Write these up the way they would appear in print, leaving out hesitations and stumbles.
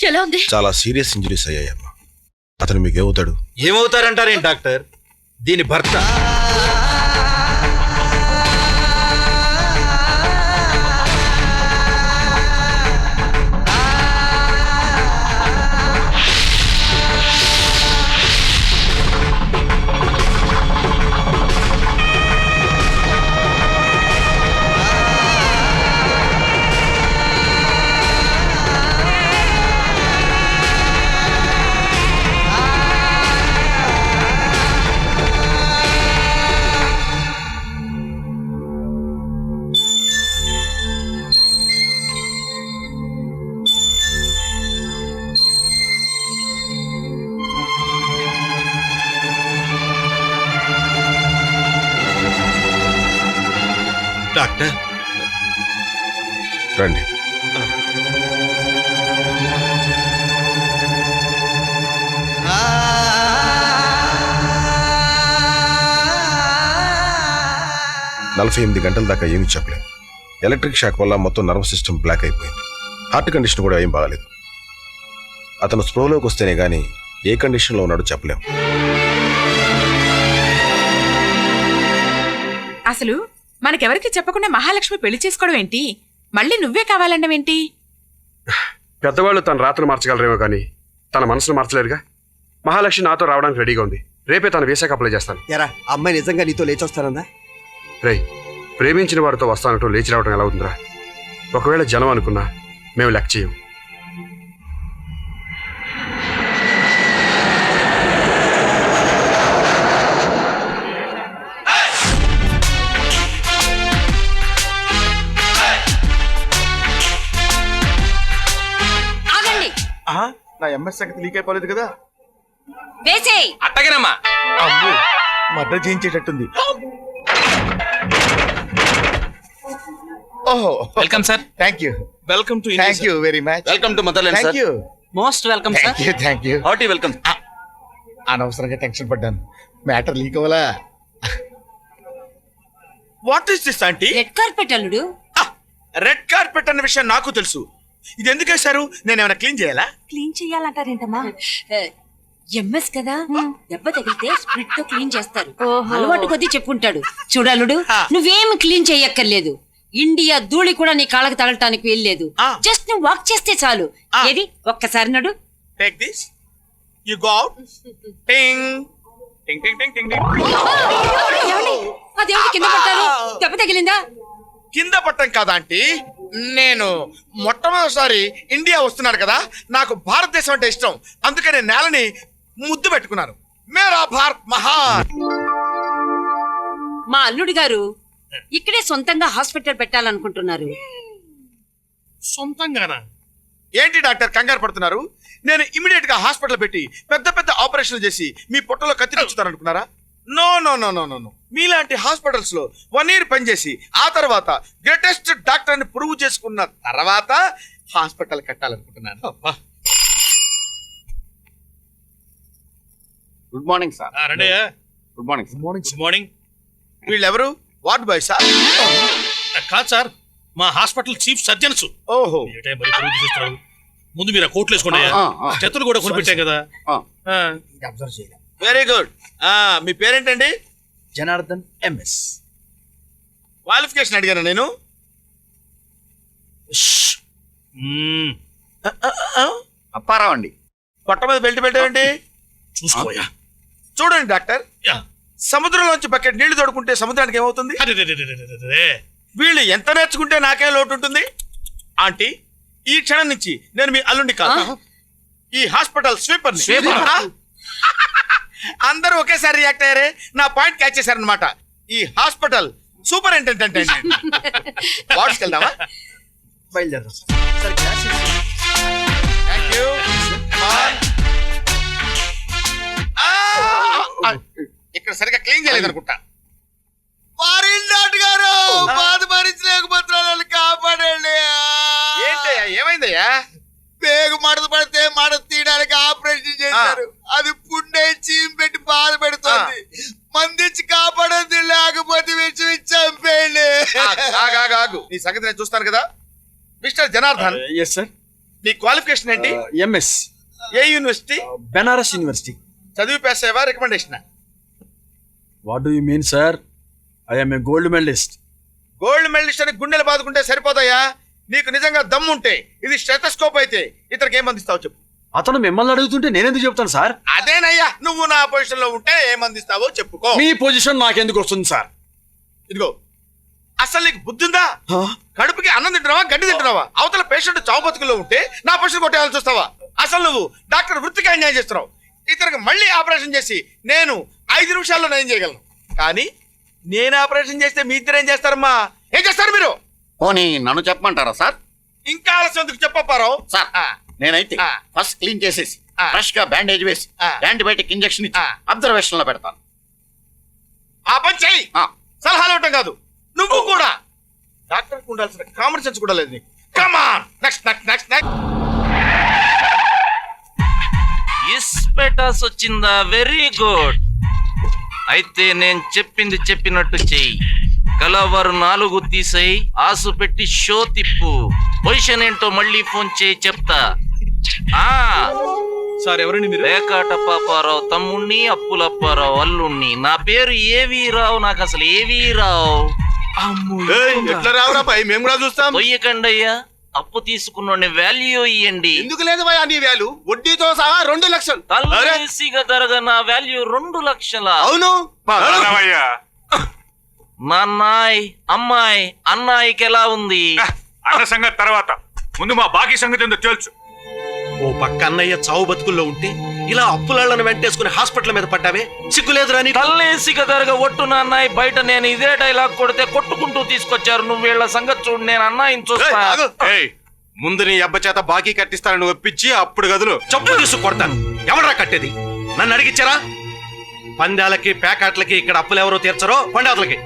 ఎలా ఉంది? చాలా సీరియస్ ఇంజరీస్ అయ్యాయమ్మా. అతను మీకు ఏమవుతాడు? ఏమవుతారంటారేం డాక్టర్? దీని భర్త. డాక్టర్ రండి. నలభై 8 గంటల దాకా ఏమీ చెప్పలేం. ఎలక్ట్రిక్ షాక్ వల్ల మొత్తం నర్వస్ సిస్టమ్ బ్లాక్ అయిపోయింది. హార్ట్ కండిషన్ కూడా ఏం బాగాలేదు. అతను స్ప్రోలోకి వస్తేనే గానీ ఏ కండిషన్లో ఉన్నాడో చెప్పలేం. అసలు మనకెవరికి చెప్పకుండా మహాలక్ష్మి పెళ్లి చేసుకోవడం ఏంటి? మళ్ళీ నువ్వే కావాలన్నవేంటి? పెద్దవాళ్ళు తన రాత్రులు మార్చగలరేమో కానీ తన మనసును మార్చలేరుగా. మహాలక్ష్మి నాతో రావడానికి రెడీగా ఉంది. రేపే తను వీసాకి అప్లై చేస్తాను. ఎరా అమ్మాయి నిజంగా నీతో లేచొస్తానందా? రేయ్, ప్రేమించిన వారితో వస్తానంటూ లేచి రావడం ఎలా అవుతుందిరా? ఒకవేళ జనం అనుకున్నా మేము లెక్క చేయం. నా ఎంఎస్ సంగతి లీక్ అయిపోలేదు కదా? అట్టగనమ్మా. అమ్మో, మర్డర్ చేయించేటట్టుంది. ఓహో, welcome sir. Thank you. Welcome to thank you very much. Welcome to motherland thank you. Most welcome sir. Thank you. Thank you. Hearty welcome. అనవసరంగా టెన్షన్ పడ్డాను. మ్యాటర్ లీక్ అవ్వలా. What is this aunty? Red carpet అల్లుడు. Red carpet అన్న విషయం నాకు తెలుసు. ఇది ఎందుకు వేశారు? నేను ఏమైనా క్లీన్ చేయాలా? క్లీన్ చెయ్యాలంటారేంటమ్మా? ఎంఎస్ కదా, దెబ్బ తగిలితే స్ప్రిట్ తో క్లీన్ చేస్తారు. అలవాటు కొద్దీ చెప్పుకుంటాడు. చూడలుడు, నువ్వేమి క్లీన్ చెయ్యక్కర్లేదు. ఇండియా ధూళి కూడా నీ కాళ్ళకు తగలటానికి వెళ్ళలేదు. జస్ట్ నువ్వు వాక్ చేస్తే చాలు. ఏది ఒక్కసారి నడు. Take this. You go out. టింగ్ టింగ్ టింగ్ టింగ్ టింగ్ టింగ్. అదేమిటి కింద పట్టారు? దెబ్బ తగిలిందా? కింద పట్టం కాదా ఆంటీ? నేను మొట్టమొదటిసారి ఇండియా వస్తున్నాను కదా, నాకు భారతదేశం అంటే ఇష్టం. అందుకని నేలని ముద్దు పెట్టుకున్నాను. మేరా భారత్ మహాన్. మా అల్లుడు గారు ఇక్కడే సొంతంగా హాస్పిటల్ పెట్టాలనుకుంటున్నారు. సొంతంగానా? ఏంటి డాక్టర్ కంగారు పడుతున్నారు? నేను ఇమీడియట్ గా హాస్పిటల్ పెట్టి పెద్ద పెద్ద ఆపరేషన్ చేసి మీ పొట్టలో కత్తి తెచ్చుతాను అనుకున్నారా? No no no no no no. మీలాంటి హాస్పిటల్స్ లో 1 year పనిచేసి ఆ తర్వాత గ్రేటెస్ట్ డాక్టర్ ని ప్రూవ్ చేసుకున్న తర్వాత హాస్పిటల్ కట్టాలనుకుంటున్నాను. Good morning sir. Good morning. Good morning. Good morning. వీళ్ళెవరు? Ward boy sir? కాదు సార్, మా హాస్పిటల్ చీఫ్ సర్జన్స్. ఓహో, ముందు మీరు కోట్లు వేసుకోండి. చేతులు కూడా కొనిపెట్టాం కదా. అబ్జర్వ్ చేయలేదు. Very good. మీ పేరేంటండి? జనార్దన్ ఎంఎస్. క్వాలిఫికేషన్ అడిగాను నేను. అప్పారావు అండి. పొట్ట మీద బెల్ట్ పెట్టారండి. చూసుకోయా. చూడండి డాక్టర్, సముద్రంలోంచి బకెట్ నీళ్లు తోడుకుంటే సముద్రానికి ఏమవుతుంది? వీళ్ళు ఎంత నేర్చుకుంటే నాకే లోటు ఉంటుంది? ఆంటీ, ఈ క్షణం నుంచి నేను మీ అల్లుండి కాదు, ఈ హాస్పిటల్ స్వీపర్. అందరూ ఒకేసారి రియాక్ట్ అయ్యారే, నా పాయింట్ క్యాచ్ చేశారనమాట. ఈ హాస్పిటల్ సూపరింటెండెంట్. వార్డ్స్కి వెళ్దామా? బయలుదేరా. Thank you. ఇక్కడ సరిగా క్లీన్ చేయలేదు అనుకుంటా. గారు బాధ భరించలేకపోతున్నాను, కాపాడండి. ఏంటయ్యా, ఏమైందయ్యా? పేగు మడత పడితే మడత తీయడానికి ఆపరేషన్ చేశారు. అది పుండే చీమ్ పెట్టి బాధ పెడుతుంది. మందించి కాపాడద్దు, లేకపోతే విషయం చంపేయండి. నీ సంగతి నేను చూస్తాను కదా. మిస్టర్ జనార్దన్. Yes sir. నీ క్వాలిఫికేషన్ ఏంటి? ఎంఎస్ ఏ యూనివర్సిటీ? బెనారస్ యూనివర్సిటీ. చదివి పాస్ అయ్యావా? Recommendation? What do you mean sir? I'm a gold medalist. Gold medalist అని గుండెలు బాదుకుంటే సరిపోతాయా? నీకు నిజంగా దమ్ముంటే ఇది స్టెథోస్కోప్ అయితే ఇతనికి ఏం అందిస్తావు చెప్పు. అతను మిమ్మల్ని అడుగుతుంటే నేనెందుకు చెప్తాను సార్? అదేనయ్యా, నువ్వు నా పొజిషన్ లో ఉంటే ఏం అందిస్తావో చెప్పుకో. మీ పొజిషన్ నాకెందుకు వస్తుంది సార్? ఇదిగో, అసలు నీకు బుద్ధి ఉందా? కడుపుకి అన్నం తింటున్నావా, గడ్డి తింటున్నావా? అవతల పేషెంట్ చావు బతుకుల్లో ఉంటే నా పొజిషన్ కొట్టేయాలని చూస్తావా? అసలు నువ్వు డాక్టర్ వృత్తికి అన్యాయం చేస్తున్నావు. ఇతనికి మళ్ళీ ఆపరేషన్ చేసి నేను 5 నిమిషాల్లో నయం చేయగలను. కానీ నేను ఆపరేషన్ చేస్తే మీ ఇద్దరు ఏం చేస్తారమ్మా? ఏం చేస్తారు మీరు? పోనీ నన్ను చెప్పమంటారా సార్? ఇంకా ఆలస్యం ఎందుకు చెప్పపారో సార్ ఆ, నేనైతే ఆ. ఫస్ట్ క్లీన్ చేసేసి ఆ. ఫ్రెష్ గా బ్యాండేజ్ వేసి ఆ. యాంటీబయాటిక్ ఇంజెక్షన్ ఇచ్చి ఆ. అబ్జర్వేషన్ లో పెడతాను. ఆ పని చెయ్యి. ఆ. సలహాలు ఇవ్వటం కాదు, నువ్వు కూడా డాక్టర్కి ఉండాల్సిన కామన్ సెన్స్ కూడా లేదు నీకు. Come on, next next next next. ఇస్పెటాస్ వచ్చిందా? Very good. అయితే నేను చెప్పింది చెప్పినట్టు చెయ్యి. కలవరు 4 తీసేయి, ఆసు పెట్టి షో తిప్పు. పొజిషన్ ఏంటో మళ్ళీ ఫోన్ చేయి చెప్తా. సార్ ఎవరండి మీరు? రేకాట పాపారావు తమ్ముణ్ణి, అప్పులప్పారావు అల్లుణ్ణి. నా పేరు ఏవీ రావు. నాకు అసలు ఏవీ రావు. ఎట్లా రావురా పై, మేము కూడా చూస్తాం. పొయ్యకండి అయ్యా, అప్పు తీసుకున్న వాల్యూ ఇయ్యండి. ఎందుకు లేదు భయ నీ వాల్యూ? వడ్డీతో సహా 2 లక్షలు. తలసిగా తరగా నా వాల్యూ 2 లక్షల. అవును. నాన్నాయ్, అమ్మాయి, అన్నాయికి ఎలా ఉంది? అన్న సంగతి తర్వాత, ముందు మా బాకీ సంగతి ఏందో తెలుసు. ఓ పక్క అన్నయ్య చావు బతుకుల్లో ఉంటే ఇలా అప్పులాళ్ళను వెంటేసుకుని హాస్పిటల్ మీద పడ్డావే, సిగ్గులేదురా నీకు? తల్లేసిగా తరగా ఒట్టు నాన్నాయి. బయట నేను ఇదే డైలాగ్ కొడితే కొట్టుకుంటూ తీసుకొచ్చారు. నువ్వు వీళ్ళ సంగతి చూడు, నేను అన్నాయిని చూస్తా. ముందు నీ అబ్బ చేత బాకీ కట్టిస్తానని ఒప్పించి అప్పుడు గదులు చెప్పు తీసు కొడతాను. ఎవడరా కట్టేది? నన్ను అడిగిచ్చారా? పందాలకి ప్యాకెట్లకి ఇక్కడ అప్పులు ఎవరో తీర్చరో పండాలకి.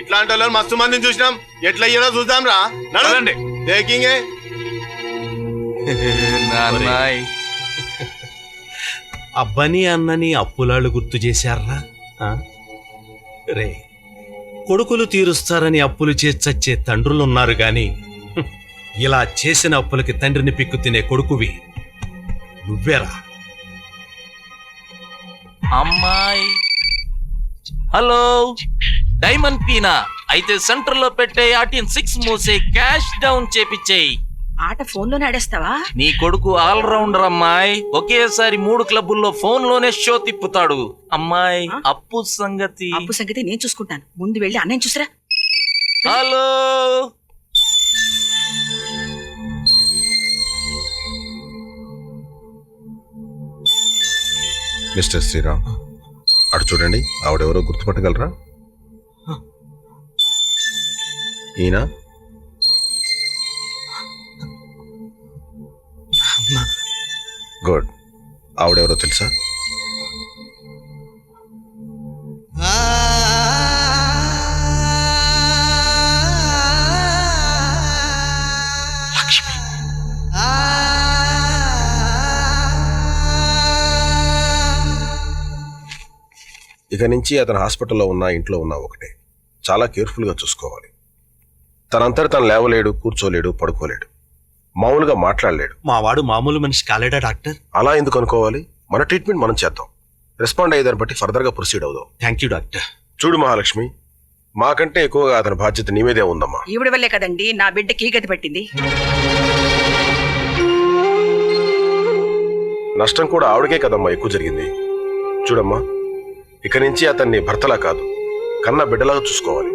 ఇట్లాంటి వాళ్ళు మస్తు మందిని చూసినాం, ఎట్లా అయ్యారో చూద్దాం రా. నడవండి. టేకింగ్ నాన్నాయ్, అబ్బని అన్నని అప్పులాళ్ళు గుర్తు చేశారా? రే, కొడుకులు తీరుస్తారని అప్పులు చేసి చచ్చే తండ్రులున్నారు గాని ఇలా చేసిన అప్పులకి తండ్రిని పిక్కు తినే కొడుకువి నువ్వేరా? అమ్మాయి, హలో, డైమండ్ పీనా. అయితే సెంటర్ లో పెట్టే 6 మూసే క్యాష్ డౌన్ చేపిచ్చేయి. ఆట ఫోన్ లోనే ఆడేస్తావా? నీ కొడుకు ఆల్ రౌండర్ అమ్మాయి. ఒకేసారి 3 క్లబ్బుల్లో ఫోన్ లోనే షో తిప్పుతాడు. అమ్మాయి, అప్పు సంగతి నేను చూసుకుంటాను. ముందు వెళ్ళి అన్నయ్య చూసిరా. హలో, మిస్టర్ శ్రీరామ్, అటు చూడండి. ఆవిడెవరో గుర్తుపట్టగలరా? ఈయన గుడ్. ఆవిడెవరో తెలుసా? ఇక నుంచి అతను హాస్పిటల్లో ఉన్నా ఇంట్లో ఉన్నా ఒకటే. చాలా కేర్ఫుల్గా చూసుకోవాలి. తనంతట తను లేవలేడు, కూర్చోలేడు, పడుకోలేడు, మామూలుగా మాట్లాడలేడు. మా వాడు మామూలు మనిషి కాలేడా డాక్టర్? అలా ఎందుకు అనుకోవాలి? మన ట్రీట్మెంట్ మనం చేద్దాం. రెస్పాండ్ అయ్యేదాన్ని బట్టి ఫర్దర్గా ప్రొసీడ్ అవుదాం. Thank you doctor. చూడు మహాలక్ష్మి, మాకంటే ఎక్కువగా అతని బాధ్యత నీ మీదే ఉందమ్మా. ఈవిడ వల్లే కదండి నా బిడ్డ కీగతి పట్టింది. నష్టం కూడా ఆవిడకే కదమ్మా ఎక్కువ జరిగింది. చూడమ్మా, ఇక నుంచి అతన్ని భర్తలా కాదు, కన్న బిడ్డలాగా చూసుకోవాలి.